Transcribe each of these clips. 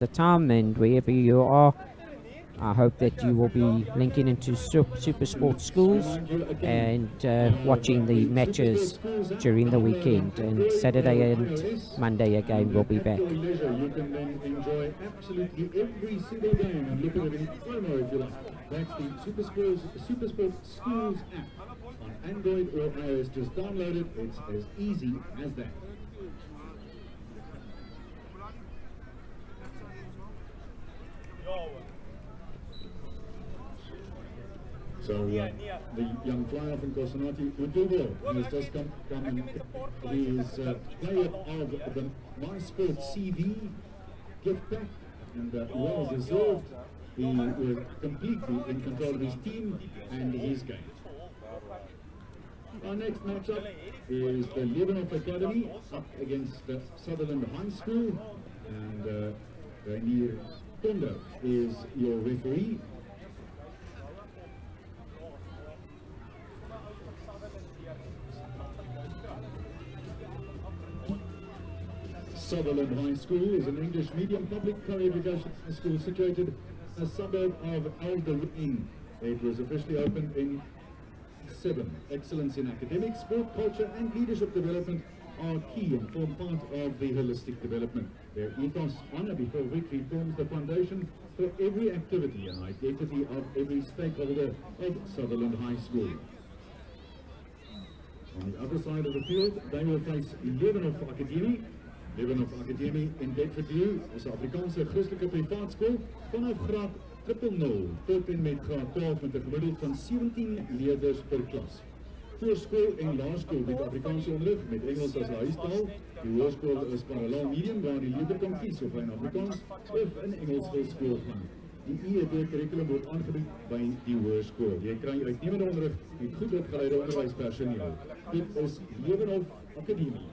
the time, and wherever you are, I hope that you will be linking into super sports schools and watching the matches during the weekend. And Saturday and Monday again will be back. You can then enjoy absolutely every single game and look at it in promo if you like. That's the Super Sports Schools app on Android or iOS. Just download it. It's as easy as that. So the young flyer from Kosanati, Udubo, has just come and he is player of the My Sport CV gift pack, and well deserved. He was completely in control of his team and his game. Our next matchup is the Leeuwenhof Academy up against the Sutherland High School, and Renier Tondo is your referee. Sutherland High School is an English medium public co-education school situated in a suburb of Alderaan. It was officially opened in 7. Excellence in academics, sport, culture and leadership development are key and form part of the holistic development. Their ethos, honour before victory, forms the foundation for every activity and identity of every stakeholder of Sutherland High School. On the other side of the field, they will face Leeuwenhof Akademie. Leeuwenhof Akademie in Bedfordview is 'n Afrikaanse Christelike privaatskool vanaf graad 000 tot en met graad 12 met 'n gemiddeld van 17 leerders per klas. Voorskool en laerskool bied Afrikaanse onderrig met Engels as huistaal. Die hoërskool is parallel medium waar die leerder kan kies of hy in Afrikaans of in Engels wil skool gaan. Die IED kurrikulum word aangebied by die hoërskool. Jy kry uitnemende onderrig met goed opgeleide onderwyspersoneel. Dit is Leeuwenhof Akademie.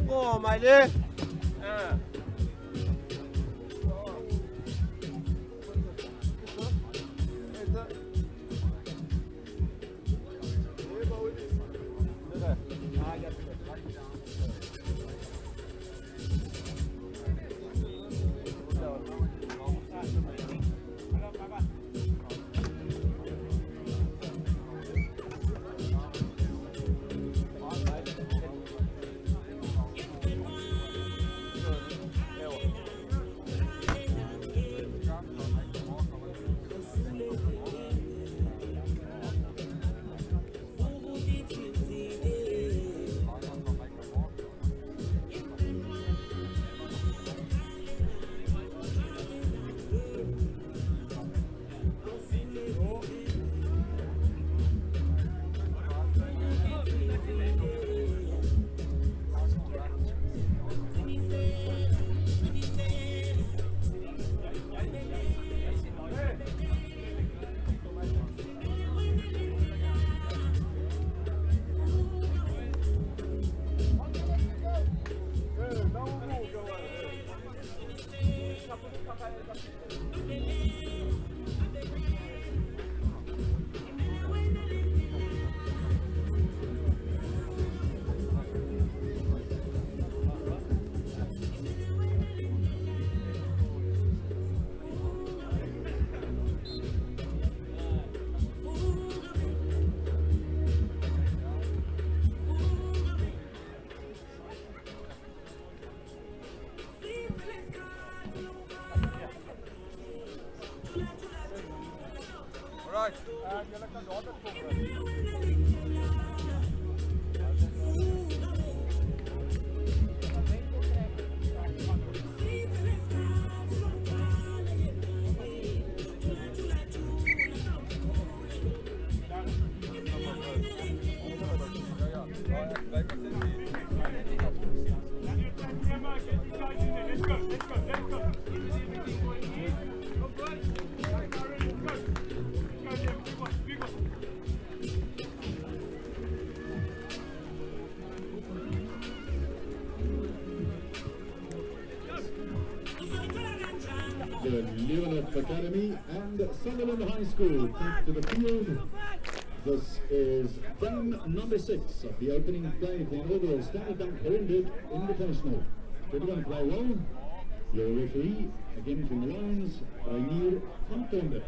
Go, my dear. The Leeuwenhof Academy and Sutherland High School take to the field. This is game number 6 of the opening play of the inaugural Standard Bank 100 Invitational. Everyone play well. Your referee, again from the Lions, Reinier van Tonder.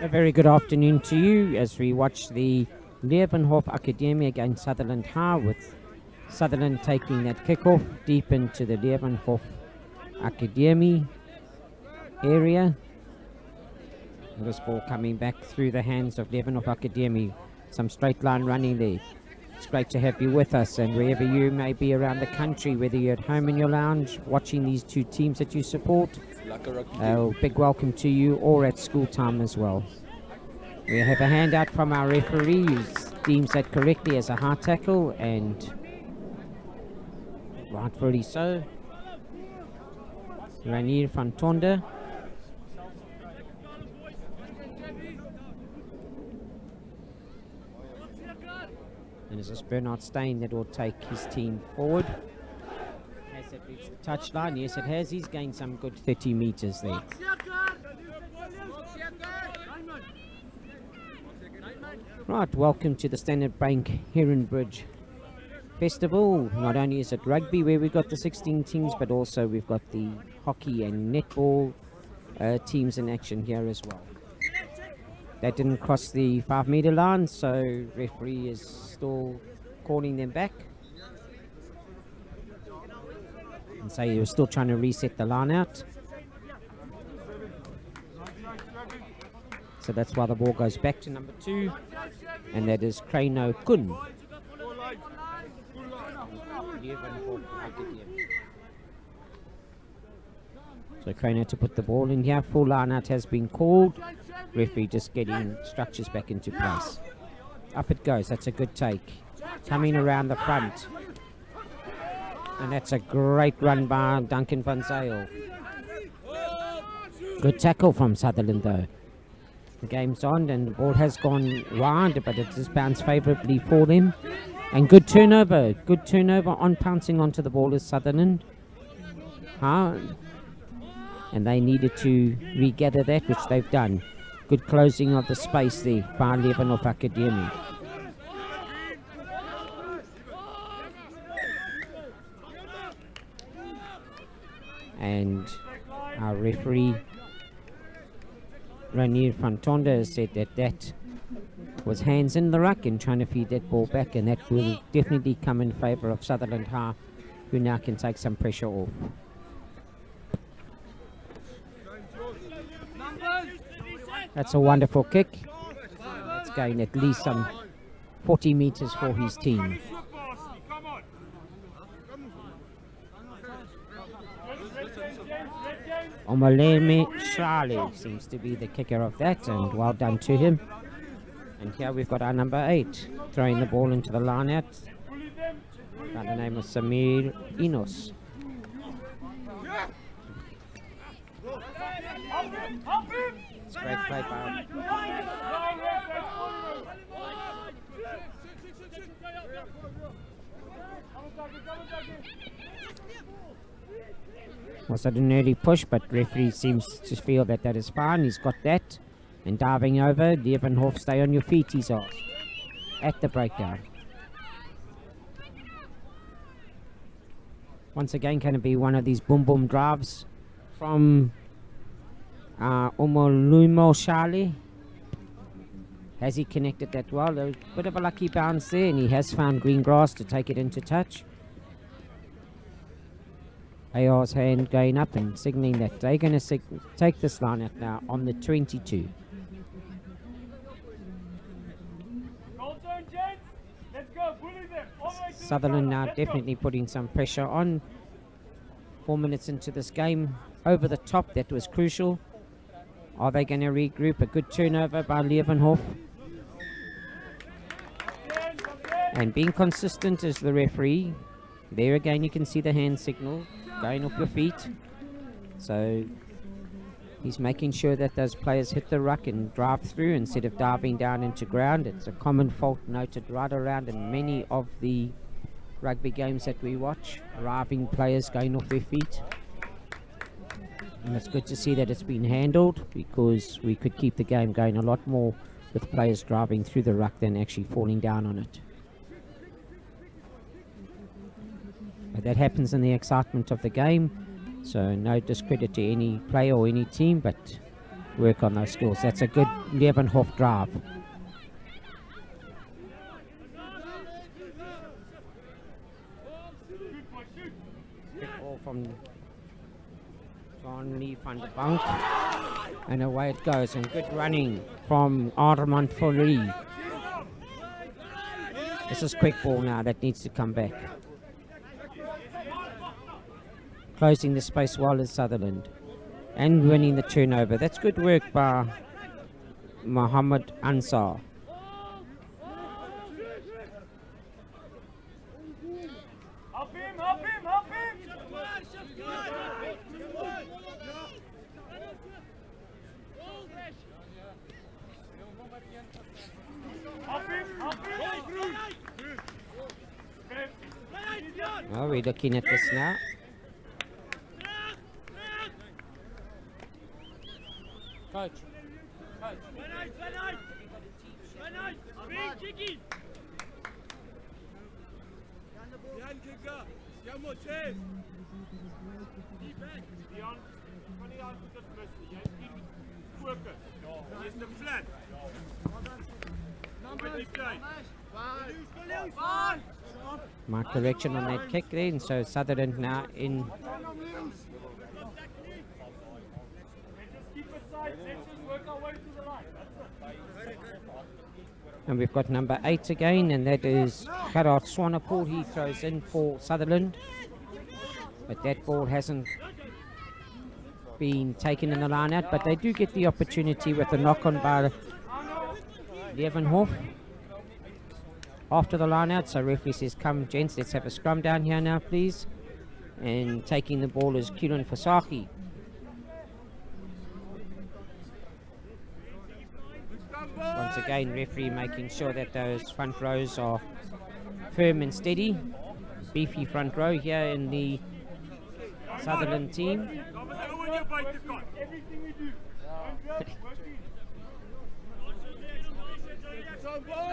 A very good afternoon to you as we watch the Leeuwenhof Akademie against Sutherland High, with Sutherland taking that kickoff deep into the Leeuwenhof Akademie area. And this ball coming back through the hands of Leeuwenhof Akademie. Some straight line running there. It's great to have you with us, and wherever you may be around the country, whether you're at home in your lounge watching these two teams that you support, big welcome to you, or at school time as well. We have a handout from our referee who deems that correctly as a high tackle, and rightfully so. Reinier van Tonder. And it's Bernard Steyn that will take his team forward. Has it reached the touchline? Yes, it has. He's gained some good 30 meters there. Right, welcome to the Standard Bank Heron Bridge Festival. Not only is it rugby where we've got the 16 teams, but also we've got the hockey and netball teams in action here as well. That didn't cross the 5-meter line, so referee is still calling them back. And so he was still trying to reset the line out. So that's why the ball goes back to number 2, and that is Krano Kun. So Krano to put the ball in here. Full line out has been called. Referee just getting structures back into place. Up it goes. That's a good take. Coming around the front. And that's a great run by Duncan van Zyl. Good tackle from Sutherland though. The game's on and the ball has gone wide, but it just bounced favourably for them. And good turnover. Good turnover on pouncing onto the ball is Sutherland. And they needed to regather that, which they've done. Good closing of the space there by Leeuwenhof Akademie. And our referee, Reinier van Tonder, said that that was hands in the ruck and trying to feed that ball back, and that will definitely come in favour of Sutherland High who now can take some pressure off. That's a wonderful kick. It's going at least some 40 meters for his team. Omoleme Shale seems to be the kicker of that, and well done to him. And here we've got our number 8 throwing the ball into the line out by the name of Samir Enos. It's a great play by was that an early push, but referee seems to feel that that is fine. He's got that. And diving over, Leeuwenhof, stay on your feet, he's off. At the breakdown. Once again, can it be one of these boom boom drives from Omolumo Shali? Has he connected that well? A bit of a lucky bounce there, and he has found green grass to take it into touch. AR's hand going up and signaling that they're going to take this line out now on the 22. Sutherland now definitely putting some pressure on. 4 minutes into this game. Over the top, that was crucial. Are they going to regroup? A good turnover by Leeuwenhof. And being consistent as the referee. There again you can see the hand signal. Going off your feet. So he's making sure that those players hit the ruck and drive through instead of diving down into ground. It's a common fault noted right around in many of the rugby games that we watch. Arriving players going off their feet. And it's good to see that it's been handled, because we could keep the game going a lot more with players driving through the ruck than actually falling down on it. But that happens in the excitement of the game, so no discredit to any player or any team, but work on those skills. That's a good Leeuwenhof drive. Good ball from John Lee van der Bank, and away it goes, and good running from Armand Foley. This is quick ball now that needs to come back. Closing the space well is Sutherland and winning the turnover. That's good work by Mohammed Ansar. Help him, help him, help him! Help him, help him! Well, we're looking at this now. Coach. My correction on that kick there, and so Sutherland now in. And we've got number 8 again, and that is Gerard Swanepoel. He throws in for Sutherland, but that ball hasn't been taken in the line out, but they do get the opportunity with the knock on by Leeuwenhof after the line out. So referee says, come gents, let's have a scrum down here now please. And taking the ball is Kieran Fasaki. Once again, referee making sure that those front rows are firm and steady. Beefy front row here in the Sutherland team.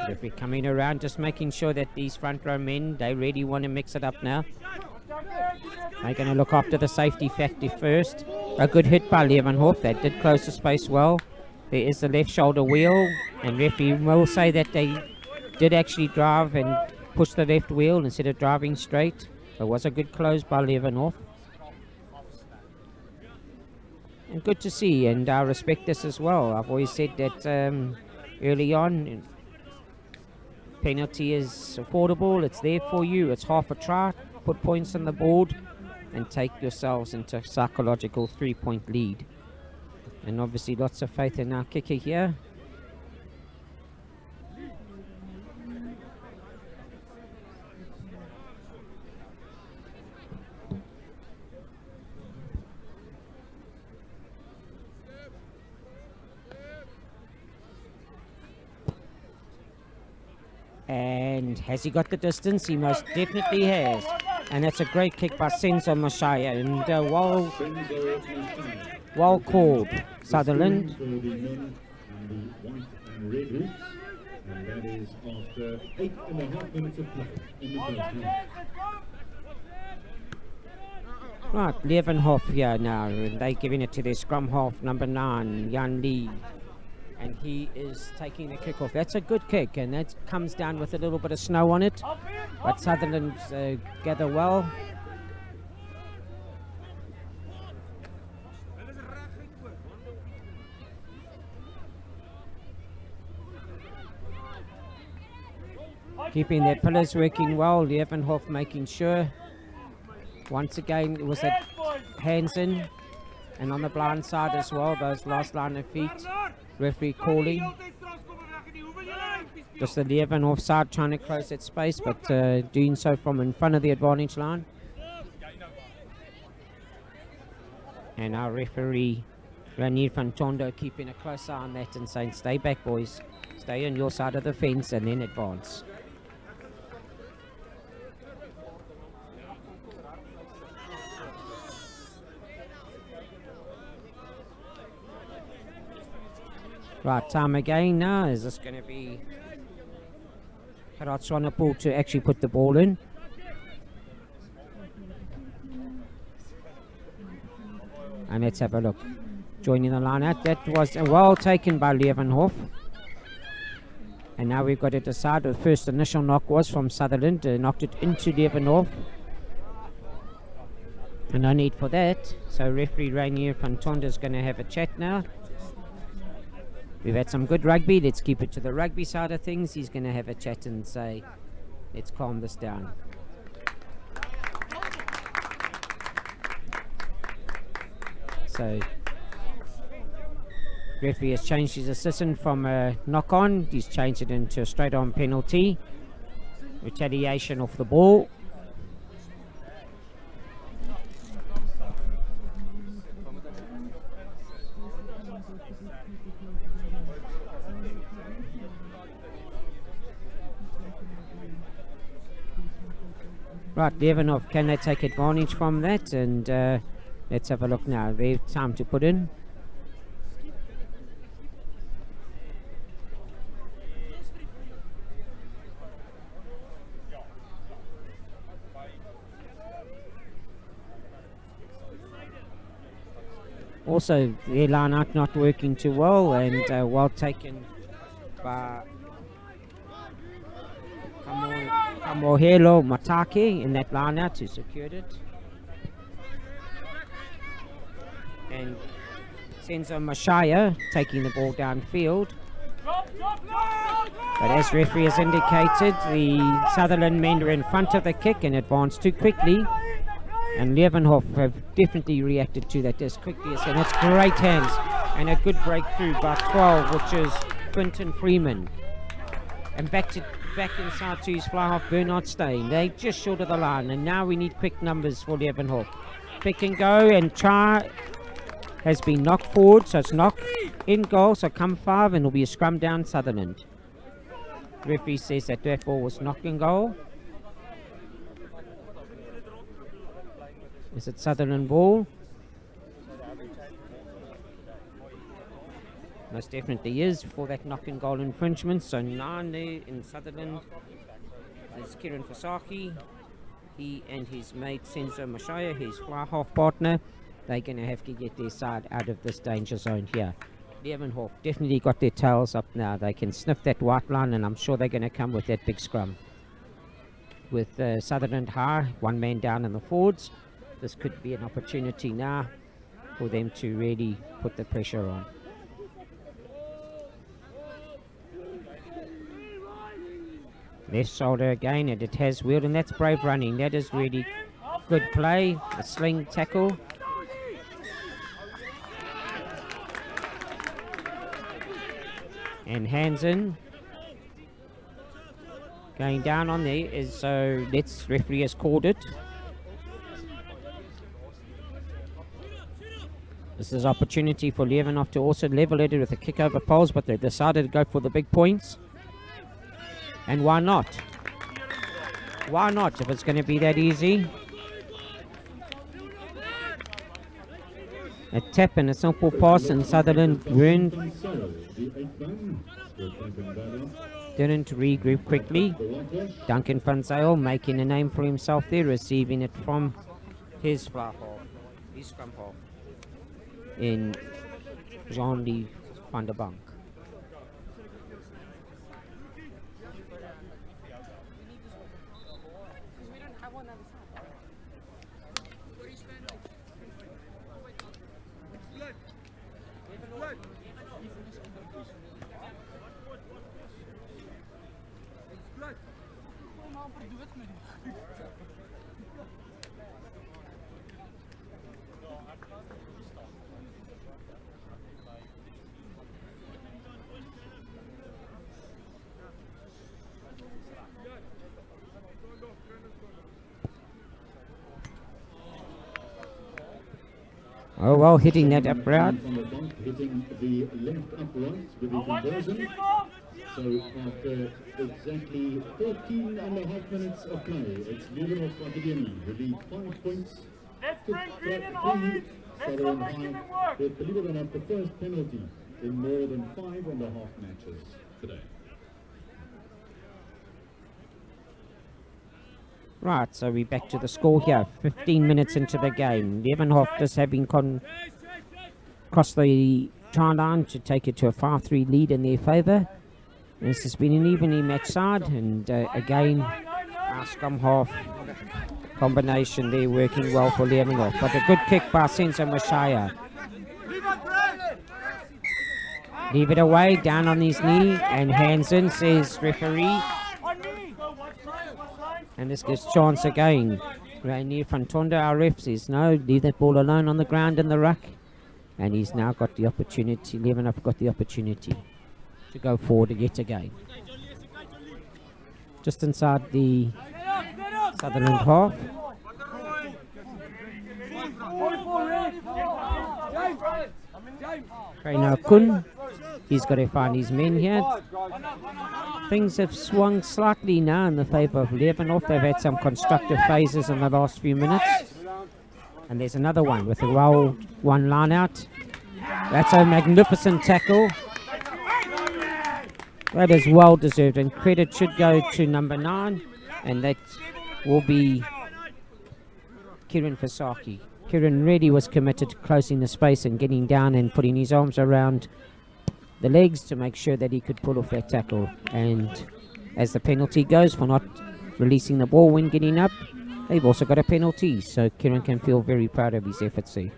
Referee coming around, just making sure that these front row men, they really want to mix it up now. They're going to look after the safety factor first. A good hit by Leeuwenhof. That did close the space well. There is the left shoulder wheel, and referee will say that they did actually drive and push the left wheel instead of driving straight. It was a good close by Leeuwenhof. And good to see, and I respect this as well. I've always said that early on, penalty is affordable, it's there for you, it's half a try, put points on the board and take yourselves into a psychological 3-point lead. And obviously lots of faith in our kicker here. And has he got the distance? He most definitely has. And that's a great kick by Senzo Mashaya. And well called, Sutherland. For the men in the white and red hoops. And that is after 8.5 minutes of play in the first half. Right, Leeuwenhof here now. And they're giving it to their scrum half, number 9, Jan Lee. And he is taking the kick off. That's a good kick, and that comes down with a little bit of snow on it. But Sutherland gather well. Keeping their pillars working well. Leeuwenhof making sure. Once again, it was that hands in. And on the blind side as well, those last line of feet. Referee calling. Just the Leeuwenhof side trying to close that space, but doing so from in front of the advantage line. And our referee, Ranier van Tondo, keeping a close eye on that and saying, stay back, boys. Stay on your side of the fence and then advance. Right, time again now. Is this going to be Gerard Swanepoel to actually put the ball in? And let's have a look. Joining the line out. That was well taken by Leeuwenhof. And now we've got to decide. The first initial knock was from Sutherland. Knocked it into Leeuwenhof. And no need for that. So referee Rainier van Tonda is going to have a chat now. We've had some good rugby. Let's keep it to the rugby side of things. He's going to have a chat and say, let's calm this down. So, referee has changed his assistant from a knock-on. He's changed it into a straight-on penalty. Retaliation off the ball. Right, Leeuwenhof, can they take advantage from that? And let's have a look now. There's time to put in. Also, their line out not working too well, and well taken by Kamohelo Matake in that line out who secured it. And Senzo Mashaya taking the ball downfield. But as referee has indicated, the Sutherland men are in front of the kick and advanced too quickly. And Leeuwenhof have definitely reacted to that as quickly as, and it's great hands and a good breakthrough by 12, which is Quinton Freeman. And back inside to his fly half, Bernard Steyn. They're just short of the line, and now we need quick numbers for Leeuwenhof. Pick and go, and try has been knocked forward, so it's knocked in goal, so come 5, and it'll be a scrum down Sutherland. Referee says that ball was knocked in goal. Is it Sutherland ball? Most definitely is for that knock and goal infringement. So 9 there in Sutherland. There's Kieran Fasaki. He and his mate Senzo Mashaya, his fly half partner, they're going to have to get their side out of this danger zone here. Leeuwenhof definitely got their tails up now. They can sniff that white line, and I'm sure they're going to come with that big scrum. with Sutherland High, one man down in the forwards. This could be an opportunity now for them to really put the pressure on. Left shoulder again, and it has wheeled, and that's brave running. That is really good play. A sling tackle. And Hansen going down on there is so let's referee has called it. This is opportunity for Leeuwenhof to also level it with a kick over poles, but they decided to go for the big points. And why not? Why not if it's going to be that easy? A tap and a simple pass, and Sutherland didn't regroup quickly. Duncan van Zyl making a name for himself there, receiving it from his fly half, his scrum half, in Jean-Lee van der Bank. Oh well, hitting that upright. Hitting the left upright with the conversion. So after exactly 14 and a half minutes of play, it's Leeuwenhof Akademie with the 5 points. Let's bring Green and Orange. Let's not make them work. With, believe it or not, the first penalty in more than 5.5 matches today. Right, so we're back to the score here. 15 minutes into the game. Leeuwenhof just having crossed the try line to take it to a 5-3 lead in their favour. This has been an evenly matched side, and again, our scrum half combination there working well for Leeuwenhof. But a good kick by Senzo Mashaya. Leave it away, down on his knee, and Hansen says referee. And this gives chance again. Rainier van Tonda, our ref, says no, leave that ball alone on the ground in the ruck. And he's now got the opportunity, Leeuwenhof got the opportunity to go forward yet again. Just inside the Sutherland half. Trainer Kun, he's got to find his men here. Things have swung slightly now in the favour of Leeuwenhof. They've had some constructive phases in the last few minutes. And there's another one with a roll, one line out. That's a magnificent tackle. That is well deserved, and credit should go to number 9, and that will be Kieran Fasaki. Kieran really was committed to closing the space and getting down and putting his arms around the legs to make sure that he could pull off that tackle. And as the penalty goes for not releasing the ball when getting up, they've also got a penalty, so Kieran can feel very proud of his efforts there.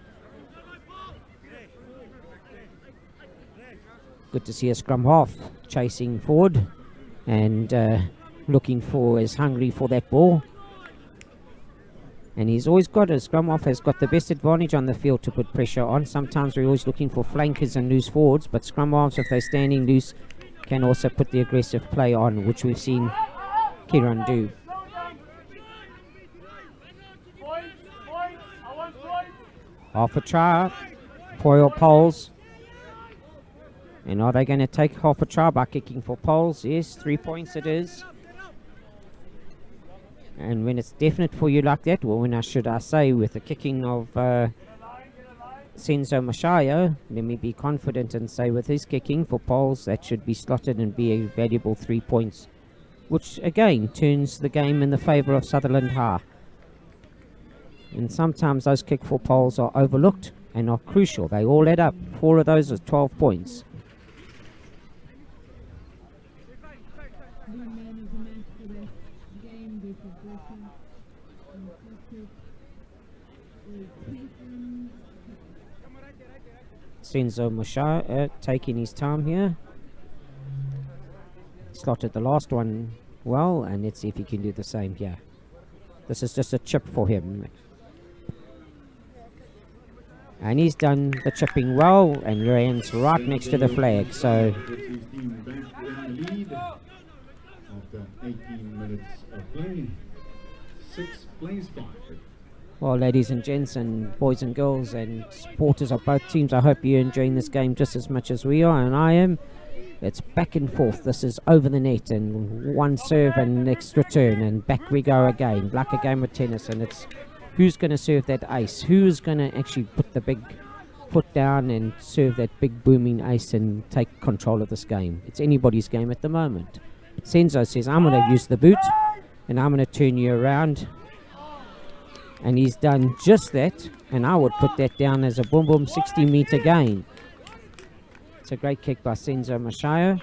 Good to see a scrum half chasing forward and looking for, is hungry for that ball. And he's always got, a scrum half has got the best advantage on the field to put pressure on. Sometimes we're always looking for flankers and loose forwards, but scrum halves, if they're standing loose, can also put the aggressive play on, which we've seen Kieran do. Half a try, Poyle Poles. And are they going to take half a try by kicking for Poles? Yes, 3 points it is. And when it's definite for you like that, well, should I say, with the kicking of Senzo Mashayo, let me be confident and say with his kicking for Poles, that should be slotted and be a valuable 3 points, which again turns the game in the favour of Sutherland High. And sometimes those kick for Poles are overlooked and are crucial. They all add up. 4 of those are 12 points. Senzo Mashaya taking his time here. Slotted the last one well, and let's see if he can do the same here. This is just a chip for him. And he's done the chipping well, and lands right next to the flag. So Puts his team back in the lead after 18 minutes of play. 6 plays 5. well, ladies and gents and boys and girls and supporters of both teams, I hope you're enjoying this game just as much as we are, and I am. It's back and forth. This is over the net, and one serve and next return, and back we go again, like a game of tennis. And it's who's going to serve that ace, who's going to actually put the big foot down and serve that big booming ace and take control of this game. It's anybody's game at the moment. Senzo says, I'm going to use the boot and I'm going to turn you around, and he's done just that, and I would put that down as a boom boom 60-meter gain. It's a great kick by Senzo Mashaya.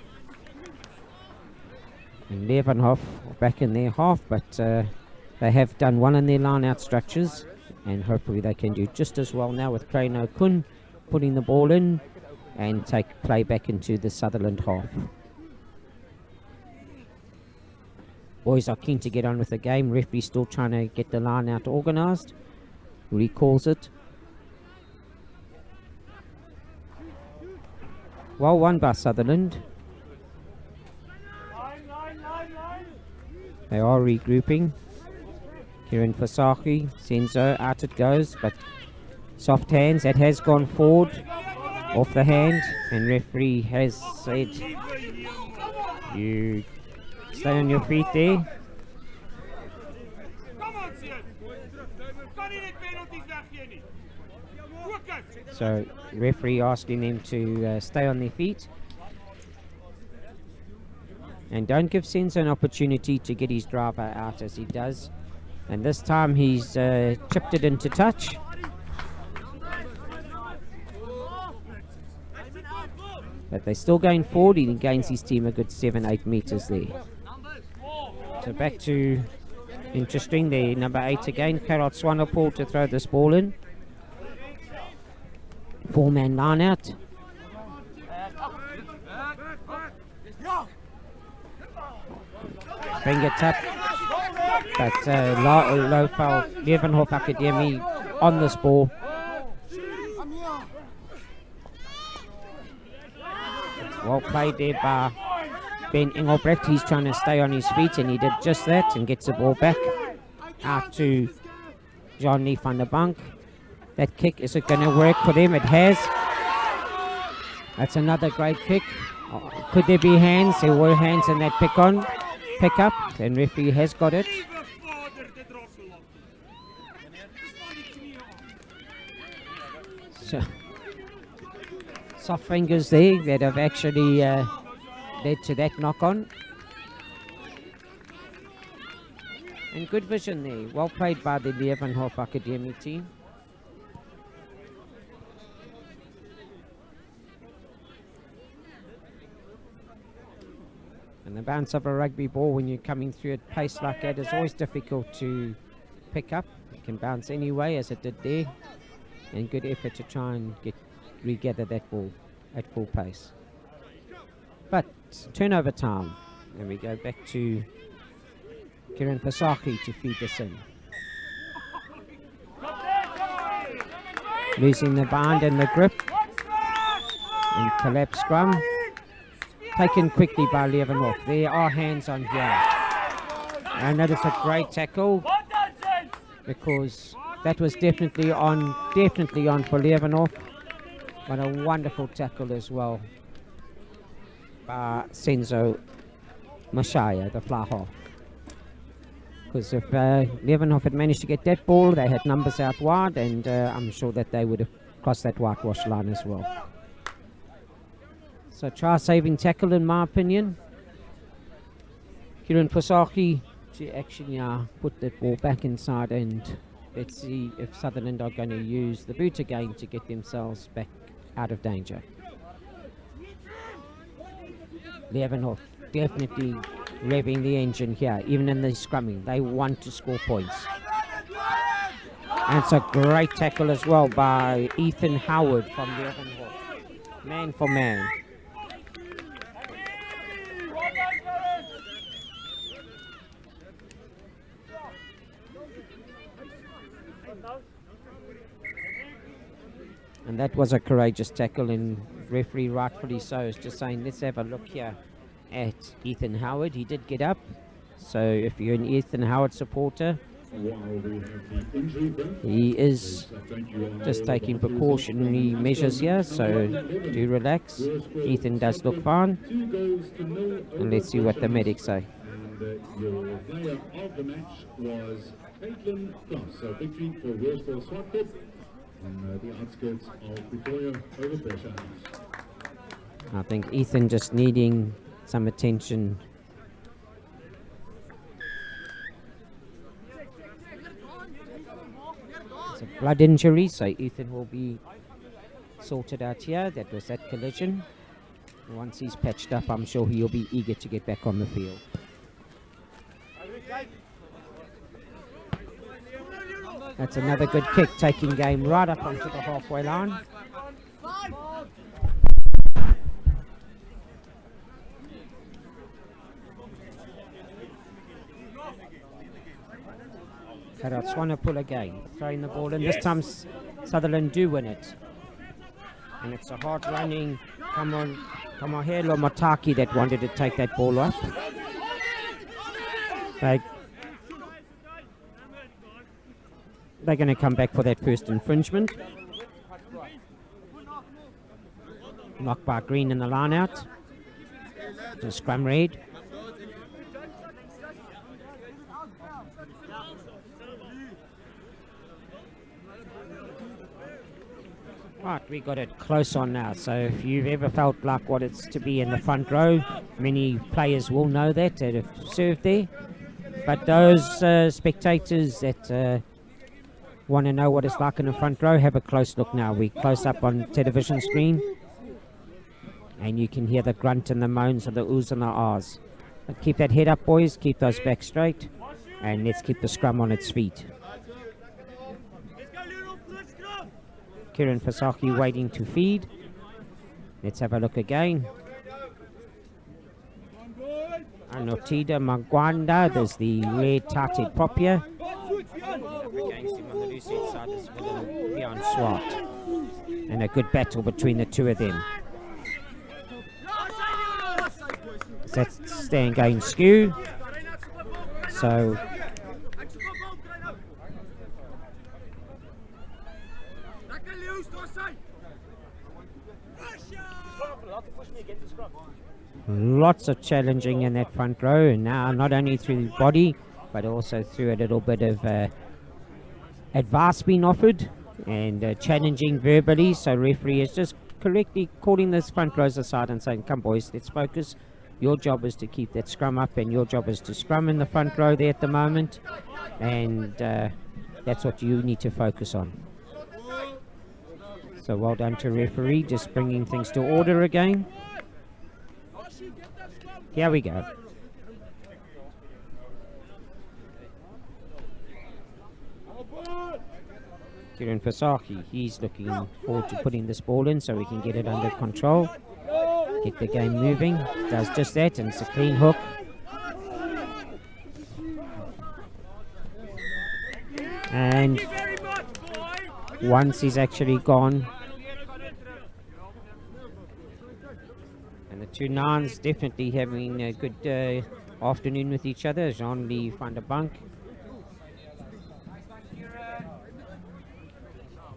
And Leeuwenhof back in their half, but they have done well in their line-out structures, and hopefully they can do just as well now with Crane Kun putting the ball in and take play back into the Sutherland half. Boys are keen to get on with the game. Referee still trying to get the line-out organised. Recalls it. Well won by Sutherland. They are regrouping. Kieran Fasaki, Senzo, out it goes, but soft hands, that has gone forward, off the hand, and referee has said, you stay on your feet there. So referee asking them to stay on their feet. And don't give Senzo an opportunity to get his driver out as he does. And this time he's chipped it into touch. But they're still going forward. He gains his team a good 7-8 meters there. So back to interesting there, number 8 again, Carol Swanepoel to throw this ball in. 4-man line out. Finger tap, but low foul. Leeuwenhof Akademie on this ball. It's well played there by Ben Engelbrecht. He's trying to stay on his feet, and he did just that and gets the ball back out to Johnny van der Bank. That kick, is it going to work for them? It has. That's another great kick. Could there be hands? There were hands in that pick up, and referee has got it. So, soft fingers there that have actually led to that knock on. And good vision there. Well played by the Leeuwenhof Akademie team. And the bounce of a rugby ball when you're coming through at pace like that is always difficult to pick up. It can bounce anyway, as it did there. And good effort to try and regather that ball at full pace. But turnover time. And we go back to Kieran Fasaki to feed this in. Losing the bind and the grip. And collapse scrum. Taken quickly by Leeuwenhof. There are hands on here. And that is a great tackle, because that was definitely on for Leeuwenhof. But a wonderful tackle as well by Senzo Mashaya, the fly half. Because if Leeuwenhof had managed to get that ball, they had numbers out wide, and I'm sure that they would have crossed that whitewash line as well. So try-saving tackle, in my opinion. Kieran Fasaki to actually put that ball back inside, and let's see if Sutherland are going to use the boot again to get themselves back out of danger. Leeuwenhof definitely revving the engine here, even in the scrumming. They want to score points. And it's a great tackle as well by Ethan Howard from Leeuwenhof. Man for man. And that was a courageous tackle, and referee rightfully so is just saying, let's have a look here at Ethan Howard. He did get up, so if you're an Ethan Howard supporter, he is just taking precautionary measures here, so do relax. Ethan does look fine, and let's see what the medics say. And your player of the match was Caitlin Klaus. So victory for Hoërskool Swartkop on the outskirts of Pretoria over pressure. I think Ethan just needing some attention. It's a blood injury, so Ethan will be sorted out here. That was that collision. Once he's patched up, I'm sure he'll be eager to get back on the field. That's another good kick, taking game right up onto the halfway line. Carrots want to pull again, throwing the ball in. This time Sutherland do win it. And it's a hard running, come on here, Lomotaki that wanted to take that ball up. They're going to come back for that first infringement. Knocked by Green in the line out. To scrum red. Right, we got it close on now. So if you've ever felt like what it's to be in the front row, many players will know that have served there. But those spectators that want to know what it's like in the front row, have a close look now. We're close up on television screen, and you can hear the grunt and the moans of the oohs and the ahs. But keep that head up, boys. Keep those backs straight, and let's keep the scrum on its feet. Kieran Fasaki waiting to feed. Let's have a look again. Anotida Magwanda, there's the red Tate Propia. Against him on the loose head side is Bjorn Swart. And a good battle between the two of them. That's staying going skew. So lots of challenging in that front row, and now not only through the body but also through a little bit of advice being offered and challenging verbally. So referee is just correctly calling this front rows aside and saying, come boys, let's focus. Your job is to keep that scrum up, and your job is to scrum in the front row there at the moment, and that's what you need to focus on. So well done to referee, just bringing things to order again. Here we go. Kieran Fasaki, he's looking forward to putting this ball in so we can get it under control. Get the game moving. Does just that, and it's a clean hook. And once he's actually gone, and the two nines definitely having a good afternoon with each other. Jean-Lee van der Bank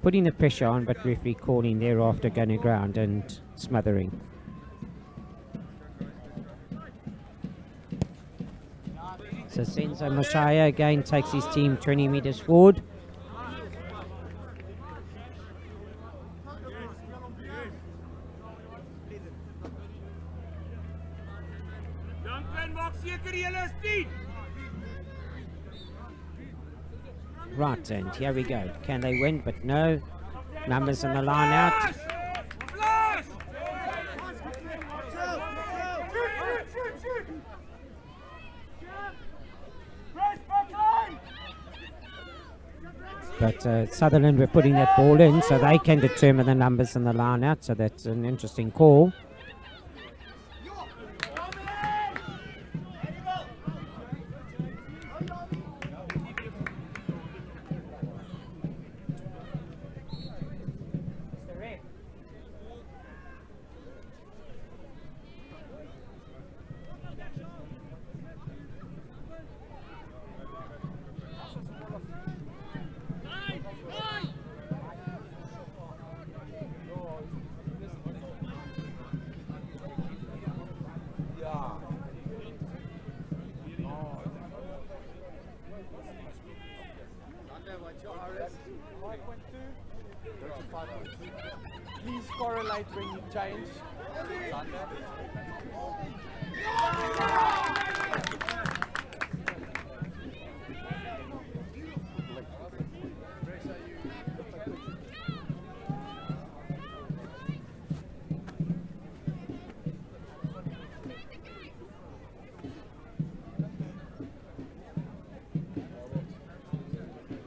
putting the pressure on, but referee calling thereafter going to ground and smothering. So Senzo Mashaya again takes his team 20 meters forward. Right, and here we go. Can they win? But no. Numbers in the line out. But Sutherland were putting that ball in, so they can determine the numbers in the line out. So that's an interesting call. Please correlate when you change.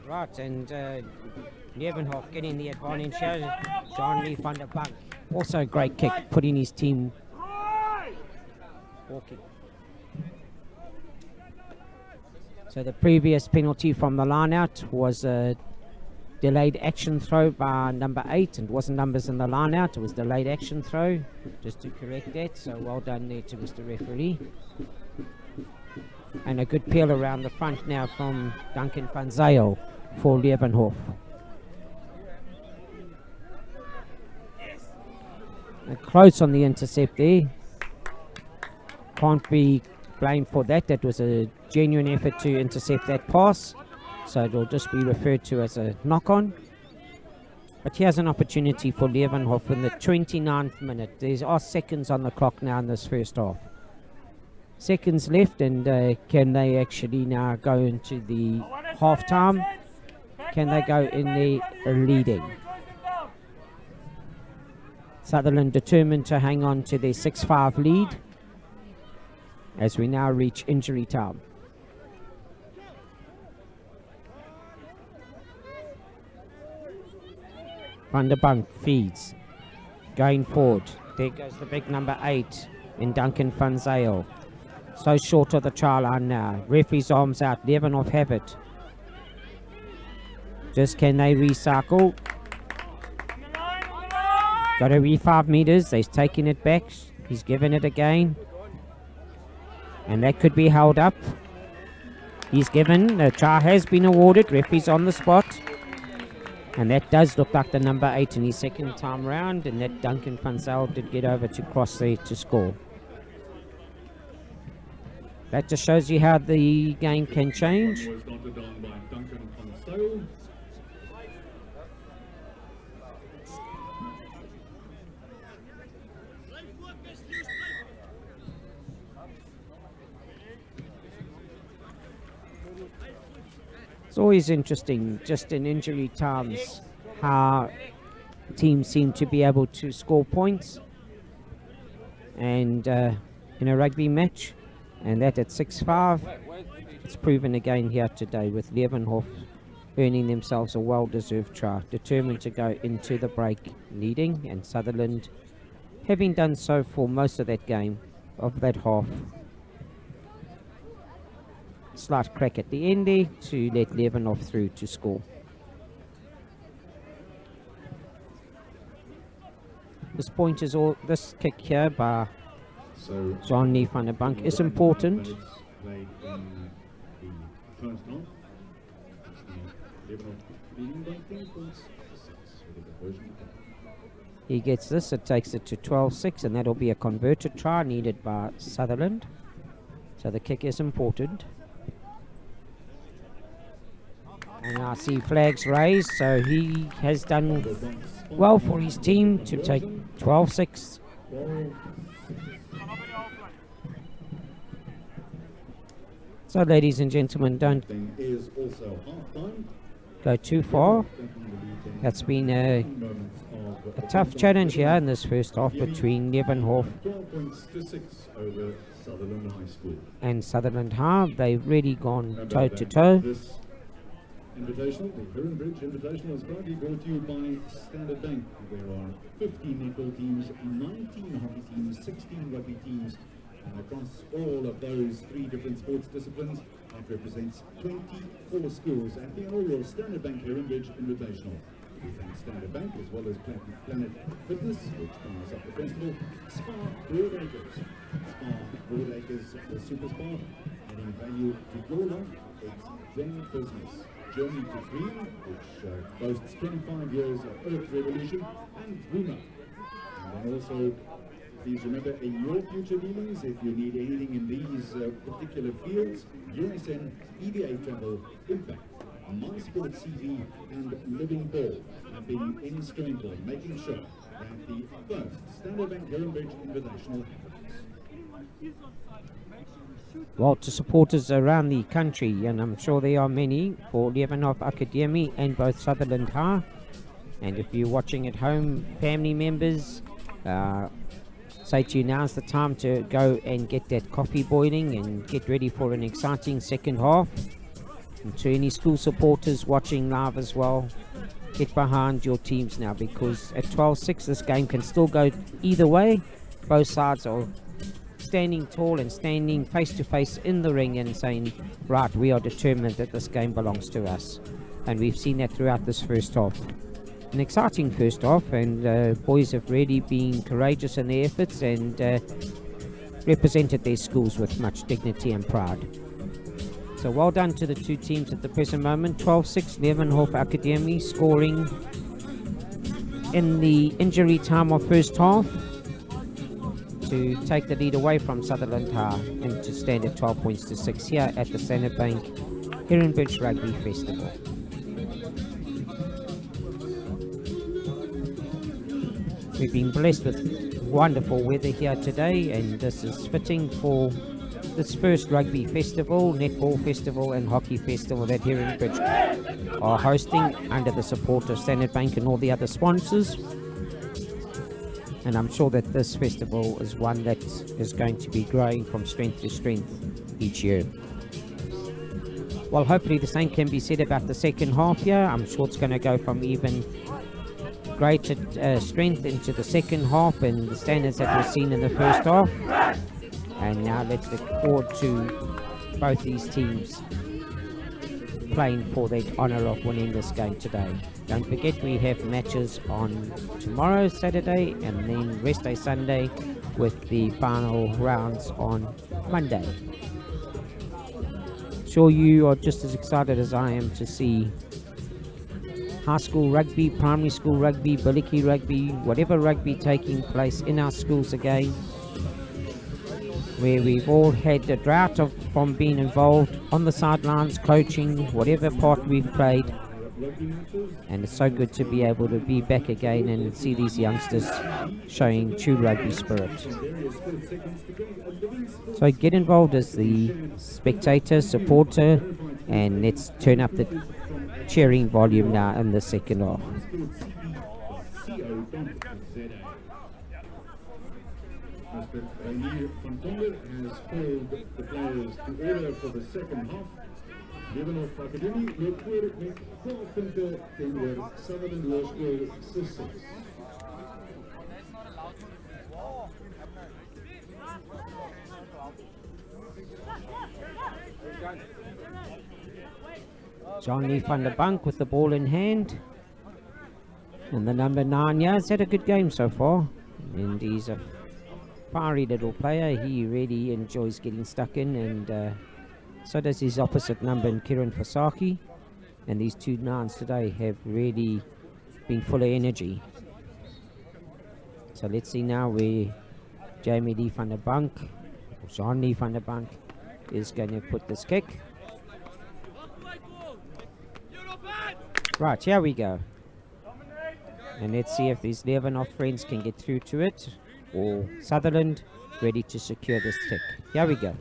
Right, and Leeuwenhof getting the advantage here. John Lee van der Bank. Also a great kick, putting his team walking. So the previous penalty from the line out was a delayed action throw by number 8, and it wasn't numbers in the line out, it was delayed action throw, just to correct that. So well done there to Mr. Referee. And a good peel around the front now from Duncan van Zyl for Leeuwenhof. Close on the intercept there. Can't be blamed for that. That was a genuine effort to intercept that pass. So it will just be referred to as a knock-on. But here's an opportunity for Leeuwenhof in the 29th minute. There are seconds on the clock now in this first half. Seconds left, and can they actually now go into the half-time? Can they go in the leading? Sutherland determined to hang on to their 6-5 lead as we now reach injury time. Van der Bank feeds. Going forward. There goes the big number 8 in Duncan van Zyl. So short of the try line now. Referee's arms out. Leeuwenhof have it. Just can they recycle? Got to be 5 meters. They're taking it back. He's given it again. And that could be held up. He's given. The try has been awarded. Referee's on the spot. And that does look like the number 8 in his second time round. And that Duncan van Zyl did get over to cross there to score. That just shows you how the game can change. It's always interesting, just in injury times, how teams seem to be able to score points. And in a rugby match, and that at 6-5, it's proven again here today with Leeuwenhof earning themselves a well-deserved try, determined to go into the break leading, and Sutherland having done so for most of that game, of that half. Slight crack at the end there to let Leeuwenhof through to score. This point is all, this kick here by John Lee van der Bank is important. He gets this, it takes it to 12-6, and that'll be a converted try needed by Sutherland. So the kick is important. And I see flags raised, so he has done well for his team to take 12-6. So ladies and gentlemen, don't go too far. That's been a tough challenge here in this first half between Leeuwenhof and Sutherland High. They've really gone toe to toe. Invitational, the Heron Bridge Invitational is proudly brought to you by Standard Bank. There are 15 netball teams, 19 hockey teams, 16 rugby teams, and across all of those 3 different sports disciplines, that represents 24 schools at the inaugural Standard Bank Heron Bridge Invitational. We thank Standard Bank as well as Planet Fitness, which powers up the festival. Spa Broadacres. Spa Broadacres, the super spa, adding value to your life. It's their business. Journey to Green, which boasts 25 years of Earth Revolution, and Boomer. And then also, please remember, in your future dealings, if you need anything in these particular fields, USN, EVA Travel, Impact, My Sport CV, and Living Ball have been instrumental in making sure that the first Standard Bank Heron Bridge Invitational happens. Well, to supporters around the country, and I'm sure there are many, for Leeuwenhof Akademie and both Sutherland High. And if you're watching at home, family members, say to you, now's the time to go and get that coffee boiling and get ready for an exciting second half. And to any school supporters watching live as well, get behind your teams now, because at 12-6 this game can still go either way. Both sides are standing tall and standing face to face in the ring and saying, right, we are determined that this game belongs to us. And we've seen that throughout this first half. An exciting first half, and boys have really been courageous in their efforts and represented their schools with much dignity and pride. So well done to the 2 teams at the present moment. 12-6 Leeuwenhof Akademie scoring in the injury time of first half to take the lead away from Sutherland High and to stand at 12 points to 6 here at the Standard Bank Heron Bridge Rugby Festival. We've been blessed with wonderful weather here today, and this is fitting for this first rugby festival, netball festival and hockey festival that Heron Bridge are hosting under the support of Standard Bank and all the other sponsors. And I'm sure that this festival is one that is going to be growing from strength to strength each year. Well, hopefully the same can be said about the second half here. I'm sure it's going to go from even greater strength into the second half and the standards that we've seen in the first half. And now let's look forward to both these teams playing for the honour of winning this game today. Don't forget, we have matches on tomorrow, Saturday, and then rest day Sunday, with the final rounds on Monday. Sure you are just as excited as I am to see high school rugby, primary school rugby, biliki rugby, whatever rugby taking place in our schools again, where we've all had a drought from being involved on the sidelines, coaching, whatever part we've played. And it's so good to be able to be back again and see these youngsters showing true rugby spirit. So get involved as the spectator, supporter, and let's turn up the cheering volume now in the second half. Mr. Reinier van Tonder has called the players to order for the second half. Leeuwenhof Akademie loopt voor met 12 punten teenoor Sutherland Hoërskool 6-6. Johnny van der Bank with the ball in hand. And the number 9, yeah, has had a good game so far. And he's a fiery little player. He really enjoys getting stuck in, and so does his opposite number in Kiran Fasaki. And these 2 9s today have really been full of energy. So let's see now where Jamie Lee van der Bank, or Jean Lee van der Bank, is going to put this kick. Right, here we go. And let's see if these Leeuwenhof friends can get through to it, or Sutherland ready to secure this kick. Here we go.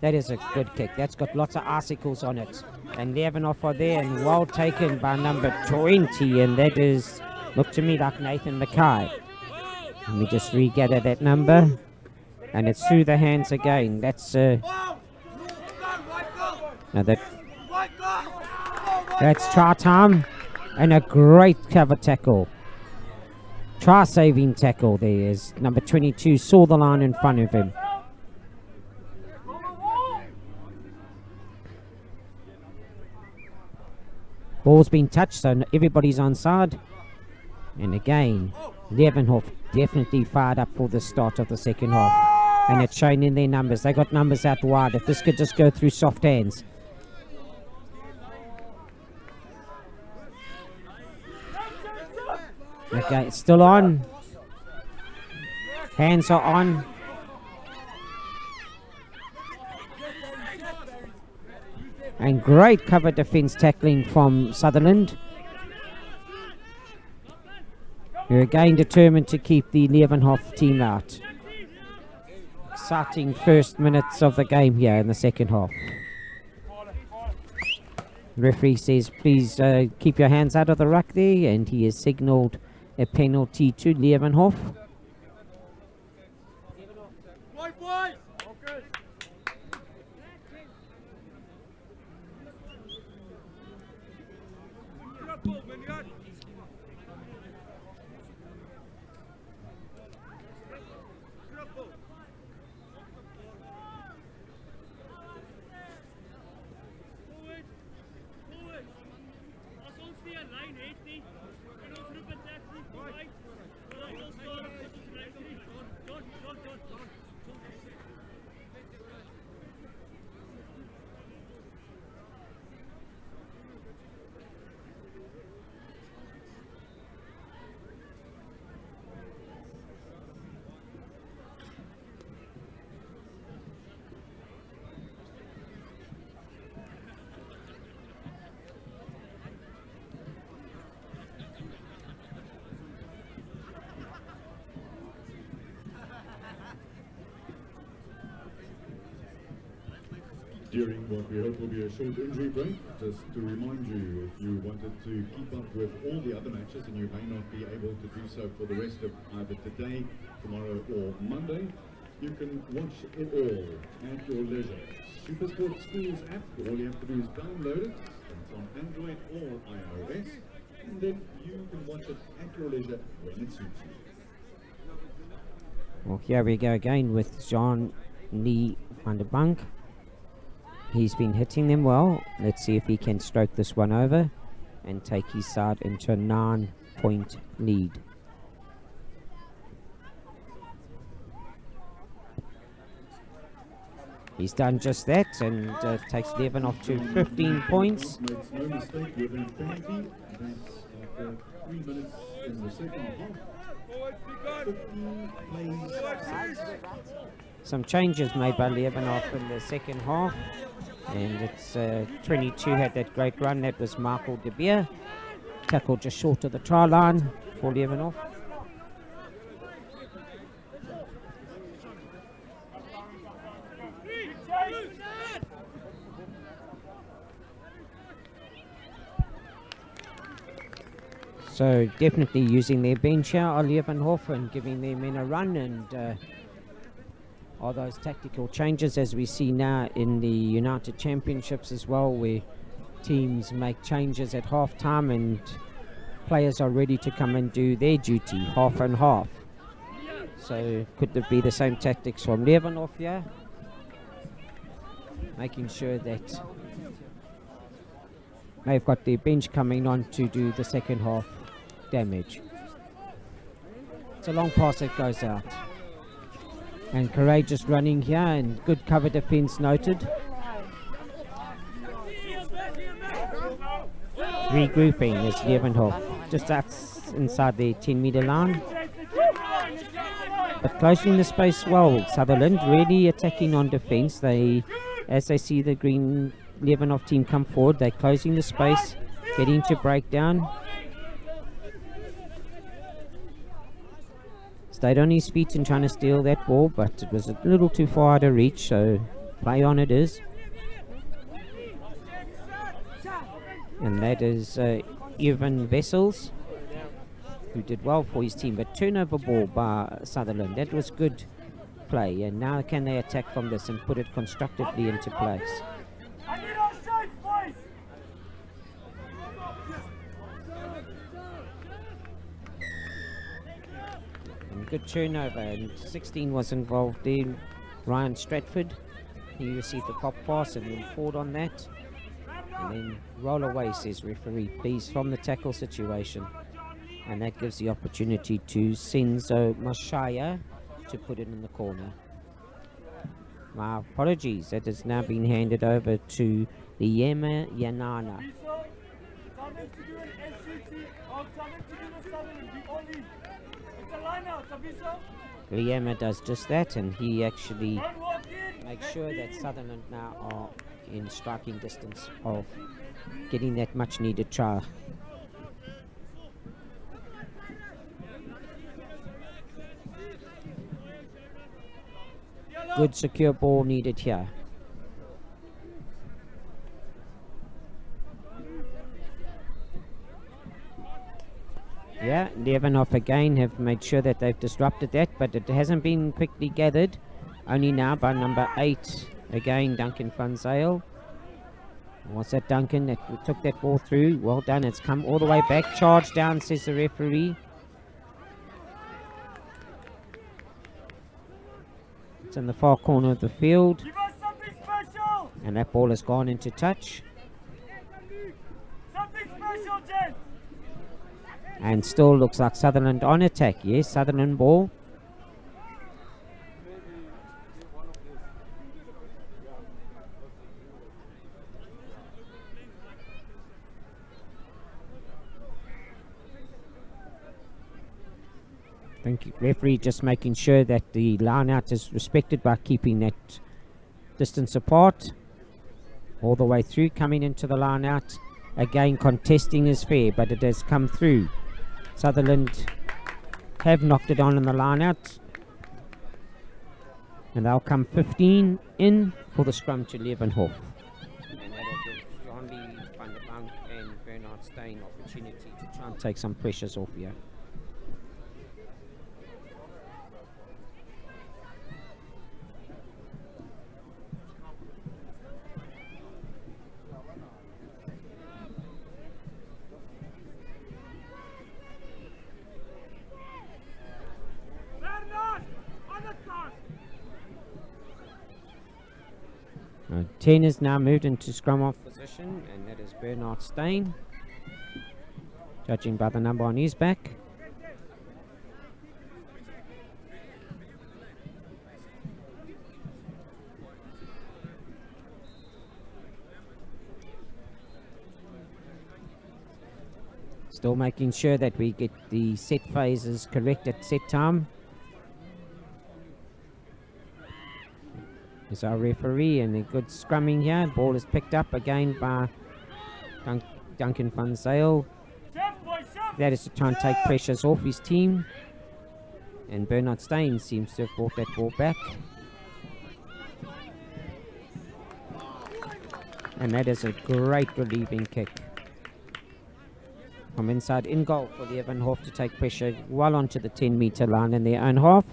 That is a good kick. That's got lots of icicles on it. And Leeuwenhof are there, and well taken by number 20. And that is, look to me like Nathan Mackay. Let me just regather that number. And it's through the hands again. That's now that That's try time. And a great cover tackle. Try saving tackle there as number 22 saw the line in front of him. Ball's been touched, so everybody's onside. And again, Leeuwenhof definitely fired up for the start of the second half. And it's shown in their numbers. They got numbers out wide. If this could just go through soft hands. Okay, it's still on. Hands are on. And great cover defense tackling from Sutherland, who are again determined to keep the Leeuwenhof team out. Exciting first minutes of the game here in the second half. Referee says please keep your hands out of the ruck there, and he has signalled a penalty to Leeuwenhof. During what we hope will be a short injury break, just to remind you, if you wanted to keep up with all the other matches and you may not be able to do so for the rest of either today, tomorrow or Monday, you can watch it all at your leisure. SuperSport Schools app, all you have to do is download it. It's on Android or iOS, and then you can watch it at your leisure when it suits you. Well, here we go again with John Lee van der Bank. He's been hitting them well. Let's see if he can stroke this one over and take his side into a 9-point lead. He's done just that and takes Leeuwenhof to 15 points. Makes no mistake with infinity. That's after 3 minutes in the second half. 15 plays. Some changes made by Leeuwenhof in the second half. And it's 22 had that great run. That was Michael de Beer. Tackled just short of the try line for Leeuwenhof. So definitely using their bench here on Leeuwenhof and giving their men a run, and are those tactical changes as we see now in the United Championships as well, where teams make changes at half time and players are ready to come and do their duty, half and half. So could there be the same tactics from Leeuwenhof here, making sure that they've got their bench coming on to do the second half damage. It's a long pass that goes out. And courageous running here and good cover defense noted. Regrouping is Leeuwenhof just inside the 10-meter line. But closing the space well. Sutherland really attacking on defense. As they see the green Leeuwenhof team come forward, they're closing the space, getting to breakdown. Stayed on his feet and trying to steal that ball, but it was a little too far out of reach, so play on it is. And that is Evan Wessels, who did well for his team, but turnover ball by Sutherland. That was good play, and now can they attack from this and put it constructively into place? good turnover, and 16 was involved there. Ryan Stratford, he received the pop pass and then fought on that. And then roll away, says referee, please, from the tackle situation. And that gives the opportunity to Senzo Mashaya to put it in the corner. My apologies, that has now been handed over to Liema Yanana. Tell them to do an SCT or tell them to do the Sutherland. We all leave. It's a line out, Tabiso. Liema does just that, and he actually Don't walk in. makes sure that Sutherland now are in striking distance of getting that much needed try. Good secure ball needed here. Yeah, Leeuwenhof again have made sure that they've disrupted that, but it hasn't been quickly gathered. Only now by number 8, again Duncan van Zyl. What's that, Duncan, that took that ball through? Well done, it's come all the way back. Charge down, says the referee. It's in the far corner of the field. Give us something special. And that ball has gone into touch. Something special, gents. And still looks like Sutherland on attack. Yes, Sutherland ball. I think referee just making sure that the line out is respected by keeping that distance apart. All the way through, coming into the line out. Again, contesting is fair, but it has come through. Sutherland have knocked it on in the line out. And they'll come 15 in for the scrum to Leeuwenhof. And that'll give Jean-Lee van der Bank and Bernard Steyn opportunity to try and take some pressures off here. Bernard, on the clock. 10 is now moved into scrum off position, and that is Bernard Steyn, judging by the number on his back. Still making sure that we get the set phases correct at set time. There's our referee, and a good scrumming here. Ball is picked up again by Duncan van Zyl. That is to try and take pressures off his team. And Bernard Steyn seems to have brought that ball back. And that is a great relieving kick. From inside in goal for Leeuwenhof to take pressure well onto the 10-meter line in their own half,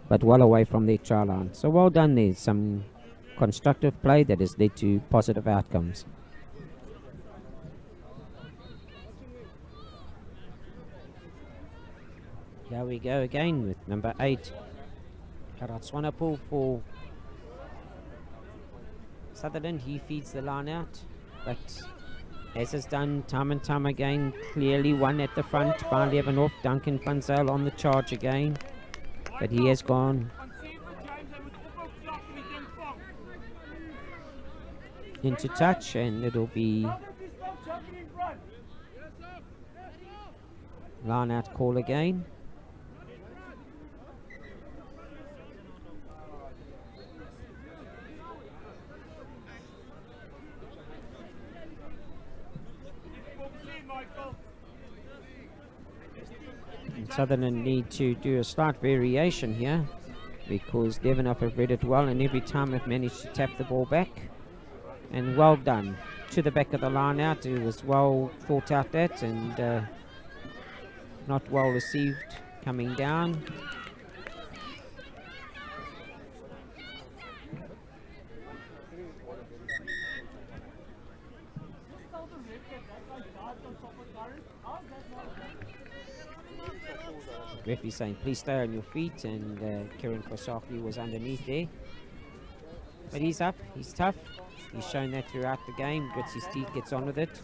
but well away from their try line. So well done there. Some constructive play that has led to positive outcomes. Here we go again with number 8, Karatswanapu for Sutherland. He feeds the line out, but as is done time and time again, clearly one at the front by Leeuwenhof. Duncan van Zyl on the charge again, but he has gone into touch, and it'll be line out call again. Sutherland need to do a slight variation here, because Leeuwenhof have read it well, and every time have managed to tap the ball back. And well done to the back of the line out. It was well thought out that, and not well received coming down. Referee saying, please stay on your feet, and Kieran Kosaki was underneath there. But he's up, he's tough. He's shown that throughout the game. Grits his teeth, gets on with it.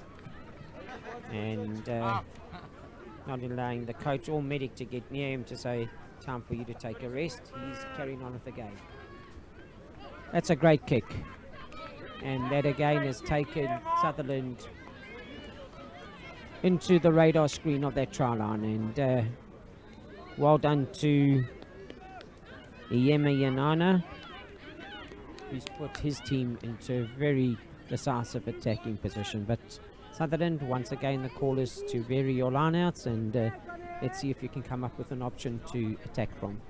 And not allowing the coach or medic to get near him to say, time for you to take a rest. He's carrying on with the game. That's a great kick. And that again has taken Sutherland into the radar screen of that try line. And well done to Iyema Yanana, who's put his team into a very decisive attacking position. But Sutherland, once again, the call is to vary your lineouts, and let's see if you can come up with an option to attack from.